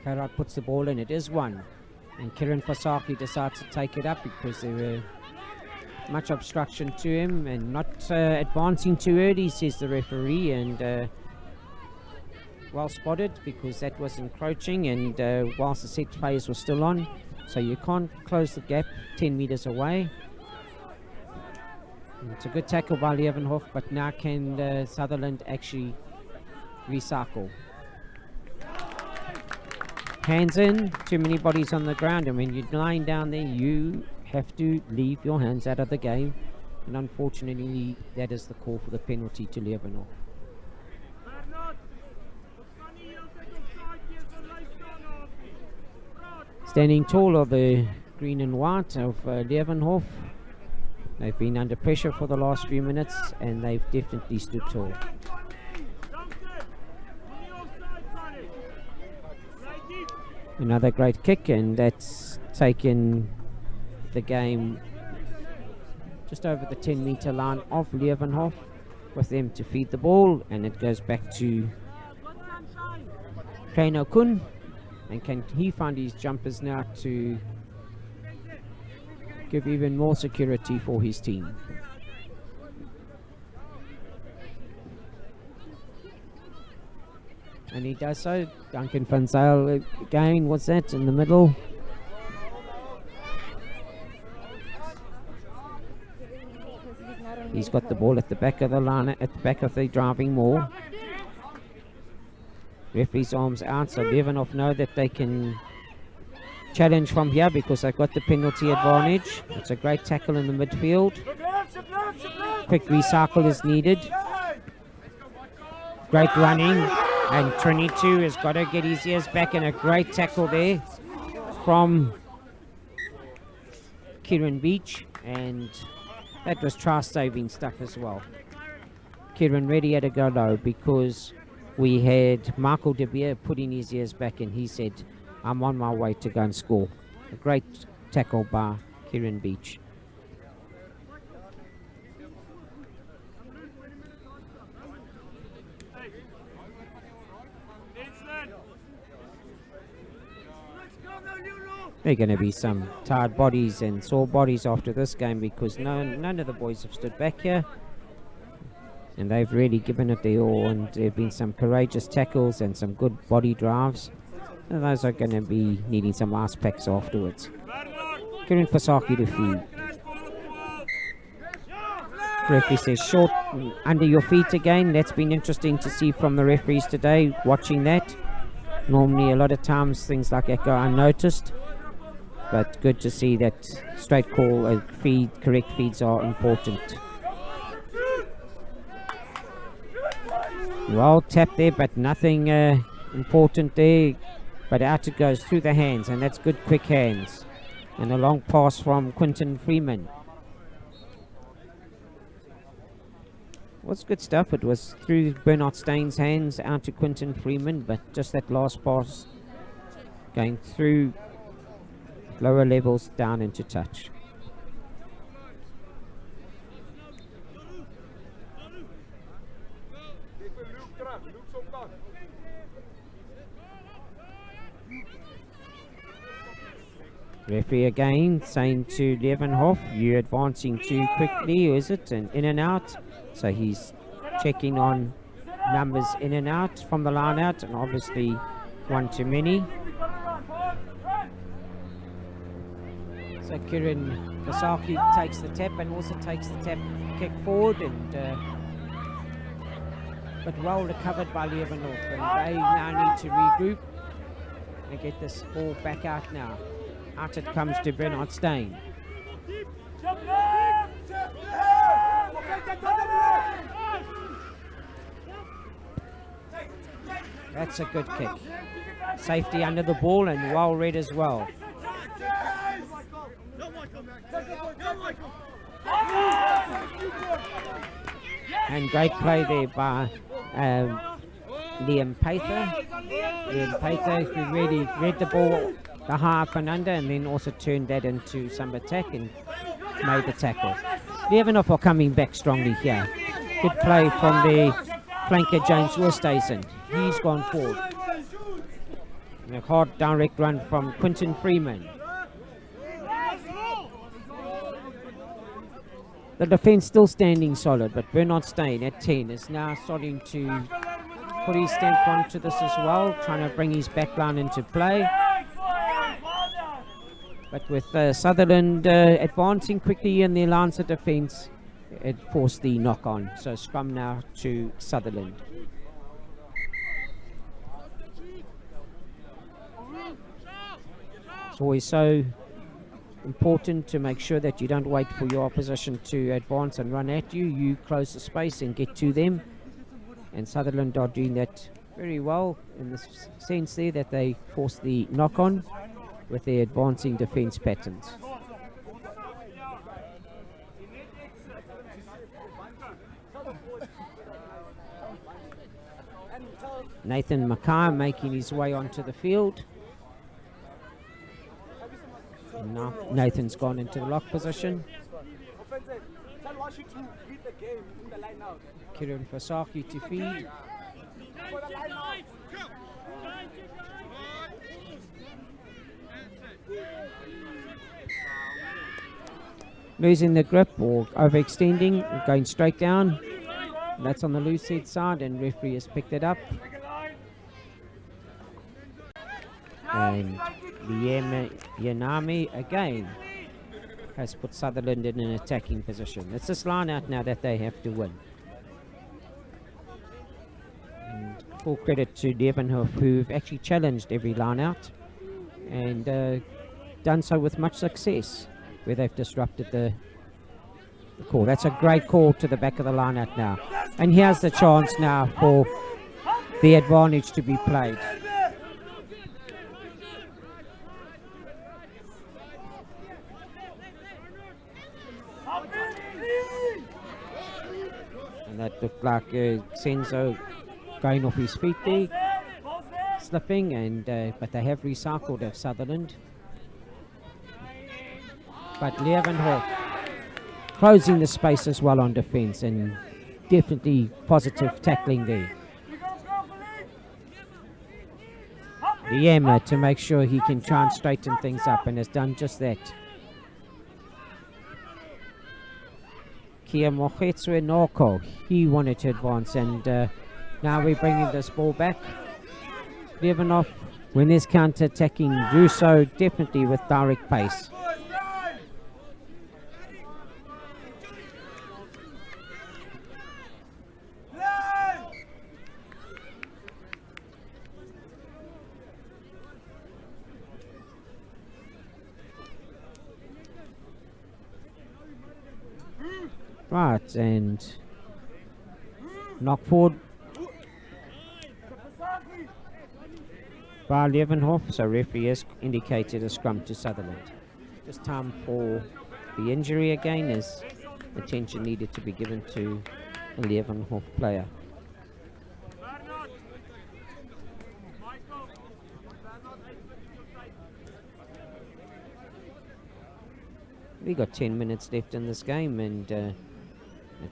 Karat puts the ball in, it is one. And Kieran Fasaki decides to take it up because there were much obstruction to him and not advancing too early, says the referee. And well spotted, because that was encroaching, and whilst the set players were still on, so you can't close the gap 10 meters away. And it's a good tackle by Leeuwenhof, but now can Sutherland actually recycle? Hands in, too many bodies on the ground, and when you're lying down there, you have to leave your hands out of the game. And unfortunately, that is the call for the penalty to Leeuwenhof. Standing tall are the green and white of Leeuwenhof. They've been under pressure for the last few minutes, and they've definitely stood tall. Another great kick, and that's taken the game just over the 10-meter line of Leeuwenhof, with them to feed the ball, and it goes back to Kano Kun. And can he find his jumpers now to give even more security for his team? And he does so. Duncan Van Zyl again, what's that in the middle? He's got the ball at the back of the line, at the back of the driving maul. Referee's arms out, so Leeuwenhof know that they can challenge from here because they've got the penalty advantage. It's a great tackle in the midfield. Quick recycle is needed. Great running. And 22 has got to get his ears back, and a great tackle there from Kieran Beach, and that was try-saving stuff as well. Kieran really had to go low because we had Michael De Beer putting his ears back, and he said, I'm on my way to go and score. A great tackle by Kieran Beach. There are going to be some tired bodies and sore bodies after this game because none of the boys have stood back here. And they've really given it their all, and there have been some courageous tackles and some good body drives. And those are going to be needing some ice packs afterwards. Kieran Fasaki to feed. Referee says short under your feet again. That's been interesting to see from the referees today, watching that. Normally a lot of times things like that go unnoticed. But good to see that straight call, correct feeds are important. Well tapped there, but nothing important there. But out it goes through the hands, and that's good quick hands. And a long pass from Quinton Freeman. Was good stuff. It was through Bernard Stein's hands out to Quinton Freeman, but just that last pass going through lower levels down into touch. Referee again saying to Leeuwenhof, you're advancing too quickly, is it? And in and out. So he's checking on numbers in and out from the line out, and obviously one too many. So Kieran Kasaki takes the tap and also takes the tap kick forward, and but well recovered by Leeuwenhof, and they now need to regroup and get this ball back out now. Out it comes to Bernard Steyn. That's a good kick. Safety under the ball and well read as well. And great play there by Liam Pater. Liam Pater, who really read the ball, the high up and under, and then also turned that into some attack and made the tackle. Leeuwenhof are coming back strongly here. Good play from the flanker James Oosthuizen. He's gone forward. And a hard direct run from Quinton Freeman. The defence still standing solid, but Bernard Steyn at 10 is now starting to put his stamp onto this as well, trying to bring his backline into play. But with Sutherland advancing quickly in their lines of defence, it forced the knock on. So scrum now to Sutherland. It's always so important to make sure that you don't wait for your opposition to advance and run at you. You close the space and get to them. And Sutherland are doing that very well in the sense there that they force the knock on with their advancing defence patterns. Nathan Mackay making his way onto the field. And now Nathan's gone into the lock position. Kieran Fasaki to feed. Losing the grip or overextending, going straight down. That's on the loose head side, and referee has picked it up. And the Yanami again has put Sutherland in an attacking position. It's this line out now that they have to win. And full credit to Leeuwenhof, who've actually challenged every line out and done so with much success, where they've disrupted the call. That's a great call to the back of the line out now. And here's the chance now for the advantage to be played. And that looked like Senzo going off his feet there, slipping, and but they have recycled of Sutherland. But Leeuwenhof closing the space as well on defence, and definitely positive tackling there. Liema to make sure he can try and straighten things up, and has done just that. Kia Mohetswe Noko, he wanted to advance, and now we're bringing this ball back. Leeuwenhof, when there's counter-attacking, do so definitely with direct pace. Right, and knock forward by Leeuwenhof, so referee has indicated a scrum to Sutherland. This time for the injury again, as attention needed to be given to the Leeuwenhof player. We got 10 minutes left in this game, and a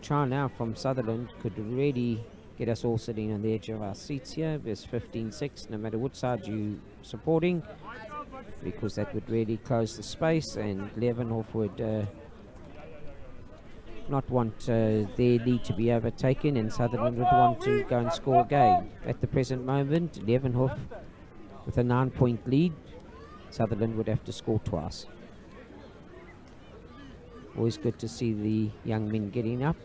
try now from Sutherland could really get us all sitting on the edge of our seats here. There's 15-6, no matter what side you're supporting, because that would really close the space, and Leeuwenhof would not want their lead to be overtaken, and Sutherland would want to go and score again. At the present moment, Leeuwenhof With a 9-point lead, Sutherland would have to score twice. Always good to see the young men getting up.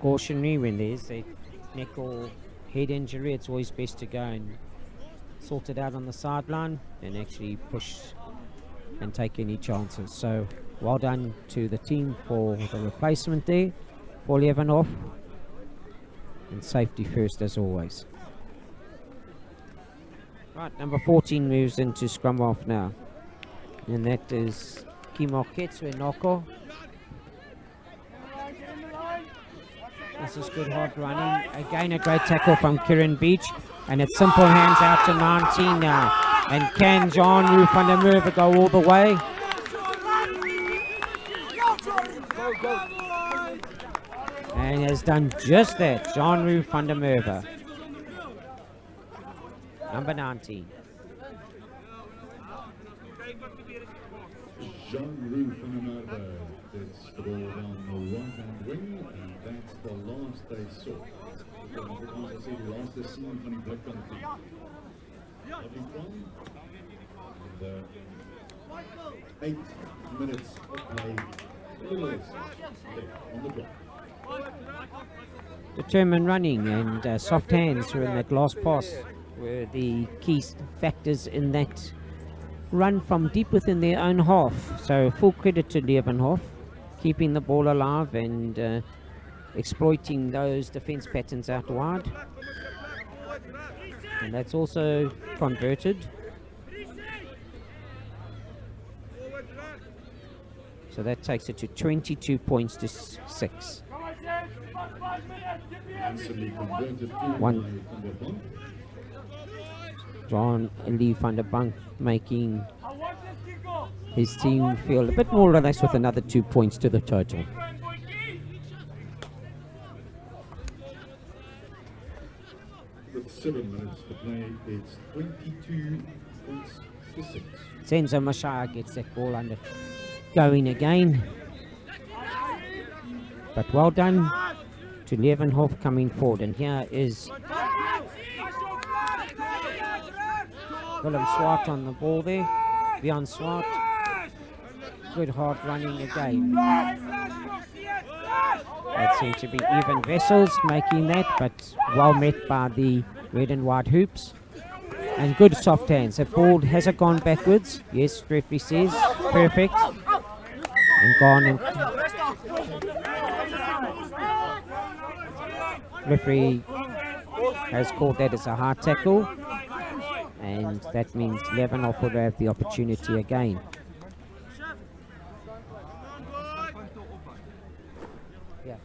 Cautionary when there's a neck or head injury, it's always best to go and sort it out on the sideline and actually push and take any chances. So well done to the team for the replacement there for Leeuwenhof, and safety first as always. Right, number 14 moves into scrum half now, and that is Kimoketswe Noko. This is good hard running. Again, a great tackle from Kieran Beach. And it's simple hands out to 19 now. And can Jean-Rou van der Merwe go all the way? And has done just that. Jean-Rou van der Merwe. Number 19. Jean-Rou van der Merwe. It's the ball down the right-hand wing, and that's the last they saw. Afrikaans sê die laaste sien van die blikkant team. Having fun, and 8 minutes of play, a little less on the clock. Determined running and soft hands were in that last pass were the key factors in that run from deep within their own half. So full credit to Leeuwenhof, keeping the ball alive and exploiting those defense patterns out wide. And that's also converted. So that takes it to 22 points to 6. One. Jean-Louis van der Bank making his team feel a bit more relaxed with another 2 points to the total. With 7 minutes to play, it's 22 points to 6. Senzo Mashaya gets that ball under going again. But well done to Leeuwenhof coming forward. And here is Willem Swart on the ball there. Bjorn Swart. Good hard running again. That seemed to be even vessels making that, but well met by the red and white hoops. And good soft hands. The ball hasn't gone backwards. Yes, referee says. Perfect. And gone. And referee has called that as a hard tackle. And that means Leeuwenhof will have the opportunity again. Yeah.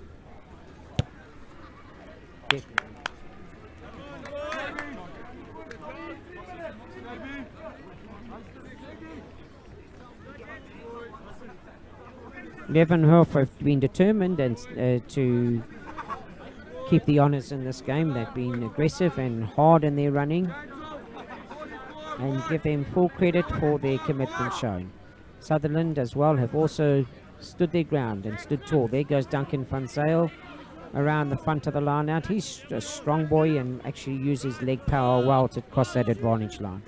Leeuwenhof have been determined and to keep the honours in this game. They've been aggressive and hard in their running, and give them full credit for their commitment shown. Sutherland as well have also stood their ground and stood tall. There goes Duncan Van Zyl around the front of the line out. He's a strong boy and actually uses leg power well to cross that advantage line.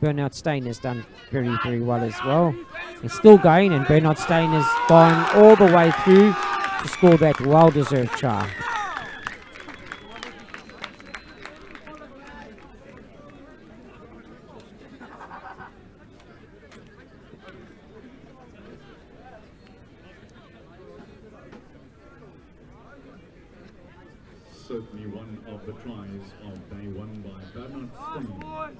Bernard Steyn has done very, very well as well. He's still going, and Bernard Steyn has gone all the way through to score that well-deserved try. Certainly one of the tries of day one by Bernard Steyn.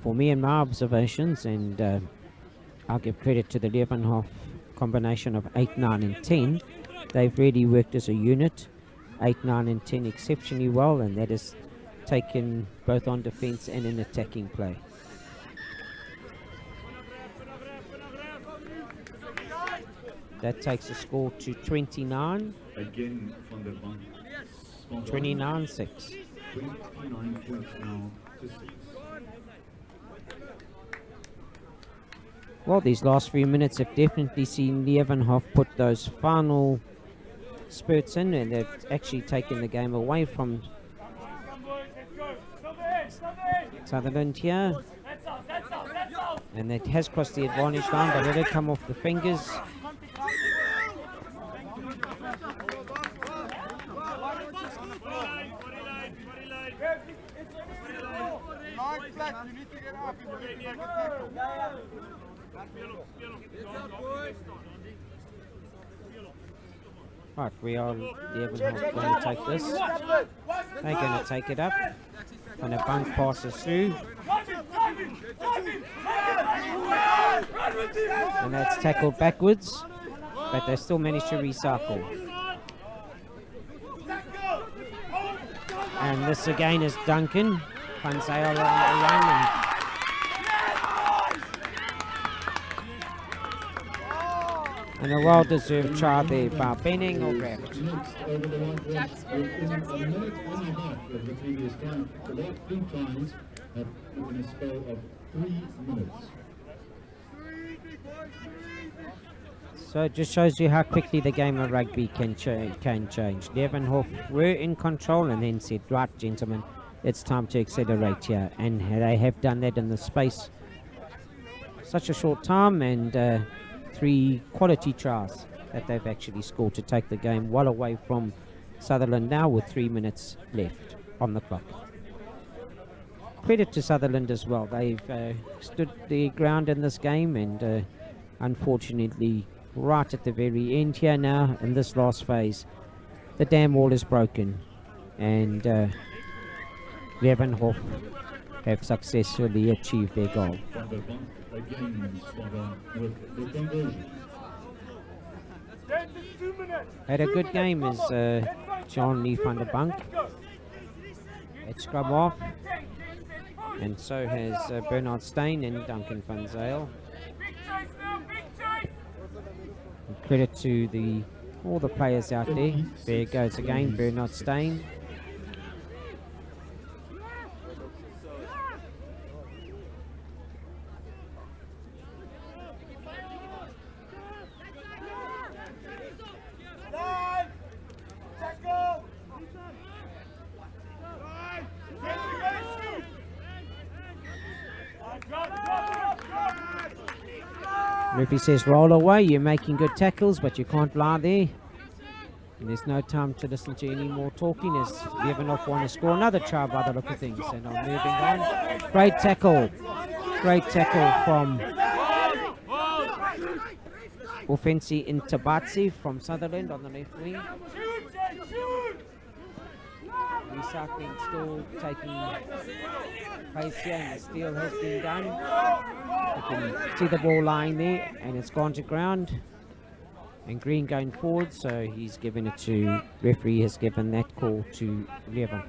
For me and my observations, and I'll give credit to the Leeuwenhof combination of 8, 9 and 10, they've really worked as a unit. 8, 9 and 10 exceptionally well, and that has taken both on defence and in attacking play. That takes the score to 29, Again van der Bank. 29-6. 29 points now to 6. Well, these last few minutes have definitely seen Leeuwenhof put those final spurts in, and they've actually taken the game away from Sutherland here. And it has crossed the advantage line, but it'll come off the fingers. You need to get up if you're going to make a tackle. Right, we are Leeuwenhof going to take this. They're going to take it up. And a bunk passes through. And that's tackled backwards, but they still managed to recycle. And this again is Duncan. Van Zyl on the run. And a well-deserved try there by Benning or Graft. Next, over the line was within a minute and a half of the previous time. The last 3 times have in a spell of 3 minutes. So it just shows you how quickly the game of rugby can change. Leeuwenhof were in control and then said, right, gentlemen, it's time to accelerate here. And they have done that in the space such a short time, and 3 quality tries that they've actually scored to take the game well away from Sutherland now with 3 minutes left on the clock. Credit to Sutherland as well. They've stood their ground in this game, and unfortunately right at the very end here now in this last phase, the dam wall is broken, and Leeuwenhof have successfully achieved their goal. Van der Bank again with the conversion. Had a good game is John Lee van der Bank. At scrum off, and so has Bernard Steyn and Duncan van Zyl. And credit to all the players out there. There goes again Bernard Steyn. Referee says roll away, you're making good tackles, but you can't lie there. And there's no time to listen to any more talking as Leeuwenhof want to score another try by the look of things. And I'm moving on. Great tackle from Offensi Intabatsi from Sutherland on the left wing. Recycling still taking place here, and the steal has been done. You can see the ball lying there, and it's gone to ground. And Green going forward, so he's given it to, referee has given that call to Leeuwenhof.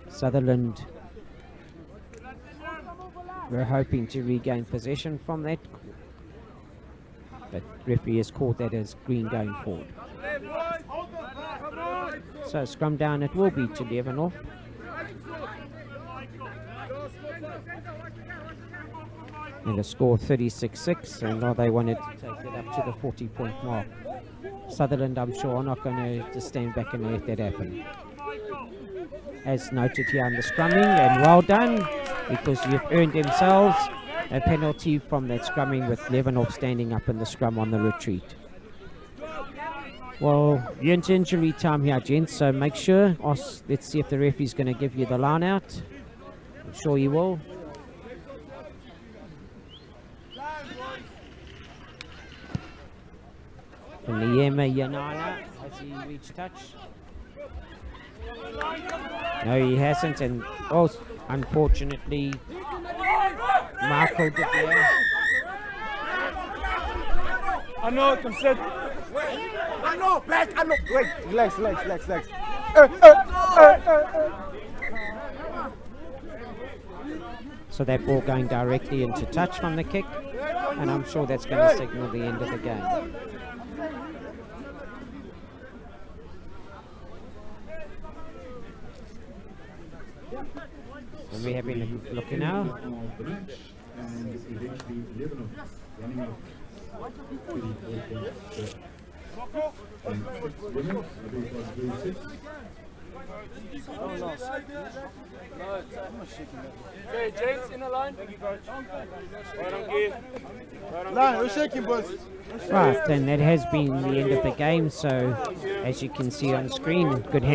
Sutherland were hoping to regain possession from that, but referee has called that as Green going forward. So scrum down it will be to Leeuwenhof. And a score 36-6, and now they wanted to take it up to the 40-point mark. Sutherland, I'm sure, are not going to just stand back and let that happen. As noted here on the scrumming, and well done, because you've earned themselves a penalty from that scrumming with Leeuwenhof standing up in the scrum on the retreat. Well, you're into injury time here, gents, so make sure, let's see if the referee's going to give you the line out. I'm sure you will. From Liema Yanana, has he reached touch? No, he hasn't, and unfortunately, Marco De Beer. I know it, I'm set. I know, back, I know. Wait, relax. So that ball going directly into touch from the kick, and I'm sure that's going to signal the end of the game. And we're having a look now. Of the match, and eventually Leeuwenhof running up to the and sixth winner, I believe it was Blue 6. Okay, James in the line. Line, we're shaking, boys. Right, and that has been the end of the game. So, as you can see on screen, good hand.